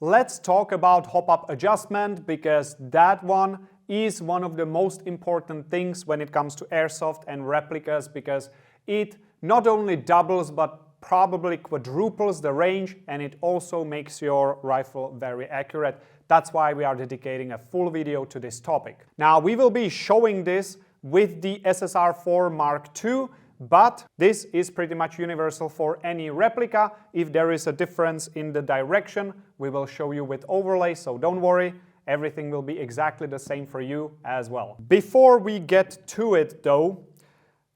Let's talk about hop-up adjustment, because that one is one of the most important things when it comes to airsoft and replicas, because it not only doubles but probably quadruples the range, and it also makes your rifle very accurate. That's why we are dedicating a full video to this topic. Now, we will be showing this with the SSR4 Mark II, but this is pretty much universal for any replica. If there is a difference in the direction, we will show you with overlay, so don't worry, everything will be exactly the same for you as well. Before we get to it though,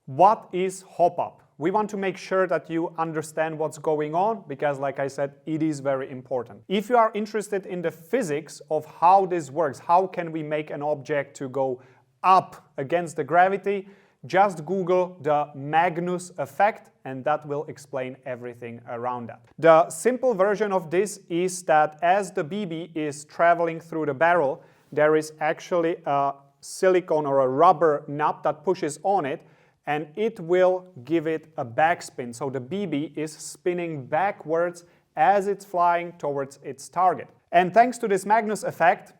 what is hop-up? We want to make sure that you understand what's going on, because like I said, it is very important. If you are interested in the physics of how this works, how can we make an object to go up against the gravity, just Google the Magnus effect and that will explain everything around that. The simple version of this is that as the BB is traveling through the barrel, there is actually a silicone or a rubber nut that pushes on it, and it will give it a backspin. So the BB is spinning backwards as it's flying towards its target. And thanks to this Magnus effect,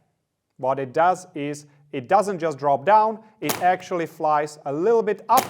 what it does is it doesn't just drop down, it actually flies a little bit up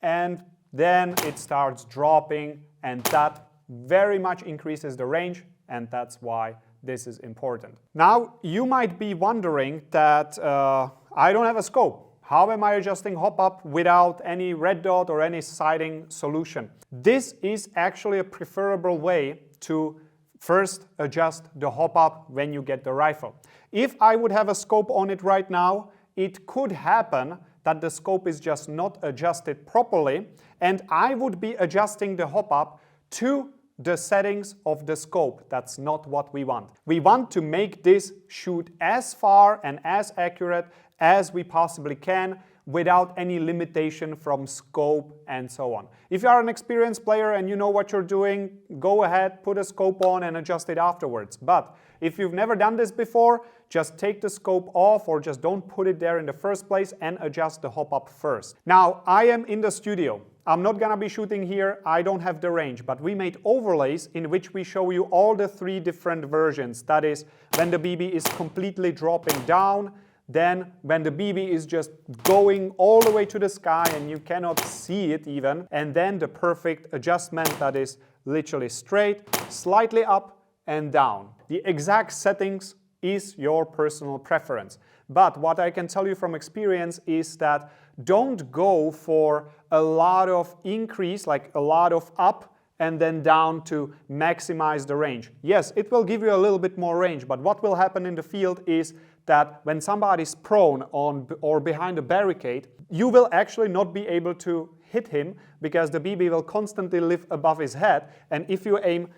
and then it starts dropping, and that very much increases the range, and that's why this is important. Now, you might be wondering that I don't have a scope. How am I adjusting hop-up without any red dot or any sighting solution? This is actually a preferable way to first adjust the hop-up when you get the rifle. If I would have a scope on it right now, it could happen that the scope is just not adjusted properly, and I would be adjusting the hop-up to the settings of the scope. That's not what we want. We want to make this shoot as far and as accurate as we possibly can without any limitation from scope and so on. If you are an experienced player and you know what you're doing, go ahead, put a scope on and adjust it afterwards. But if you've never done this before, just take the scope off or just don't put it there in the first place and adjust the hop-up first. Now, I am in the studio. I'm not gonna be shooting here, I don't have the range, but we made overlays in which we show you all the three different versions. That is, when the BB is completely dropping down, then when the BB is just going all the way to the sky and you cannot see it even, and then the perfect adjustment that is literally straight, slightly up and down. The exact settings is your personal preference. But what I can tell you from experience is that don't go for a lot of increase, like a lot of up and then down to maximize the range. Yes, it will give you a little bit more range, but what will happen in the field is that when somebody's prone on or behind a barricade, you will actually not be able to hit him because the BB will constantly live above his head, and if you aim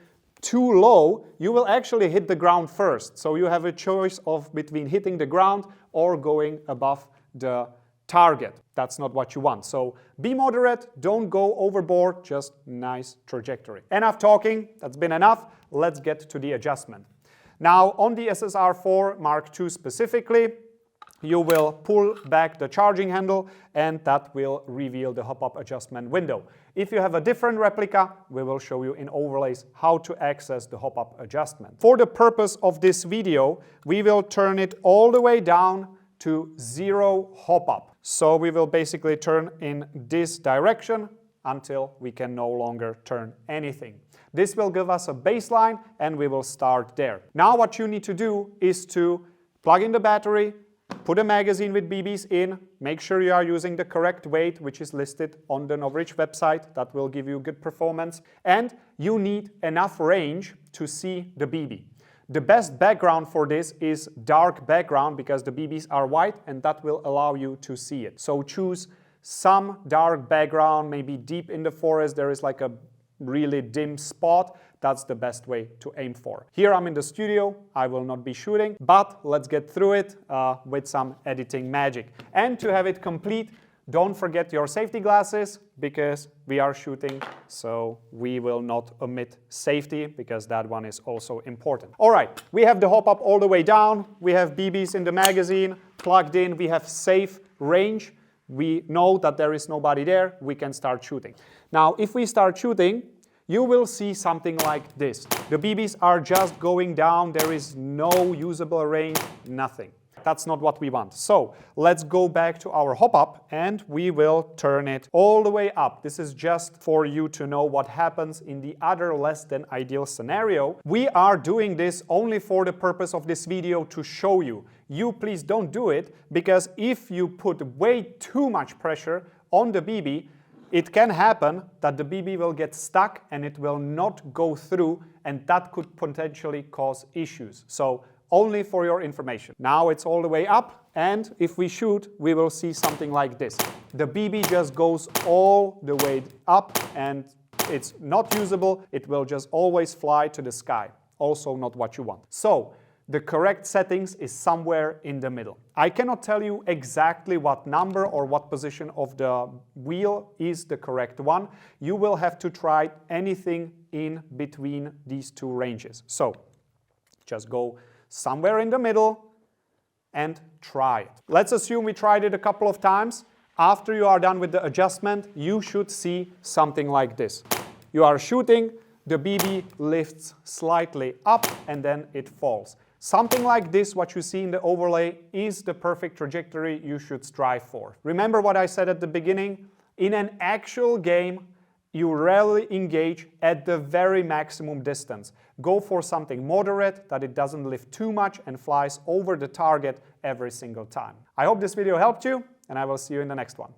too low, you will actually hit the ground first. So you have a choice of between hitting the ground or going above the target. That's not what you want. So be moderate, don't go overboard, just nice trajectory. Enough talking, that's been enough. Let's get to the adjustment. Now, on the SSR4 Mark II specifically, you will pull back the charging handle and that will reveal the hop-up adjustment window. If you have a different replica, we will show you in overlays how to access the hop-up adjustment. For the purpose of this video, we will turn it all the way down to 0 hop-up. So we will basically turn in this direction until we can no longer turn anything. This will give us a baseline and we will start there. Now what you need to do is to plug in the battery, put a magazine with BBs in, make sure you are using the correct weight, which is listed on the NOVRITSCH website. That will give you good performance. And you need enough range to see the BB. The best background for this is dark background because the BBs are white and that will allow you to see it. So choose some dark background, maybe deep in the forest there is like a really dim spot. That's the best way to aim for. Here I'm in the studio, I will not be shooting, but let's get through it with some editing magic. And to have it complete, don't forget your safety glasses because we are shooting, so we will not omit safety because that one is also important. All right, we have the hop-up all the way down, we have BBs in the magazine plugged in, we have safe range. We know that there is nobody there, we can start shooting. Now, if we start shooting, you will see something like this. The BBs are just going down, there is no usable range, nothing. That's not what we want. So let's go back to our Hopup and we will turn it all the way up. This is just for you to know what happens in the other less than ideal scenario. We are doing this only for the purpose of this video to show you. You please don't do it, because if you put way too much pressure on the BB, it can happen that the BB will get stuck and it will not go through, and that could potentially cause issues. So only for your information. Now it's all the way up, and if we shoot, we will see something like this. The BB just goes all the way up and it's not usable. It will just always fly to the sky. Also not what you want. So the correct settings is somewhere in the middle. I cannot tell you exactly what number or what position of the wheel is the correct one. You will have to try anything in between these two ranges. So just go somewhere in the middle and try it. Let's assume we tried it a couple of times. After you are done with the adjustment, you should see something like this. You are shooting, the BB lifts slightly up and then it falls. Something like this, what you see in the overlay, is the perfect trajectory you should strive for. Remember what I said at the beginning? In an actual game, you rarely engage at the very maximum distance. Go for something moderate, that it doesn't lift too much and flies over the target every single time. I hope this video helped you, and I will see you in the next one.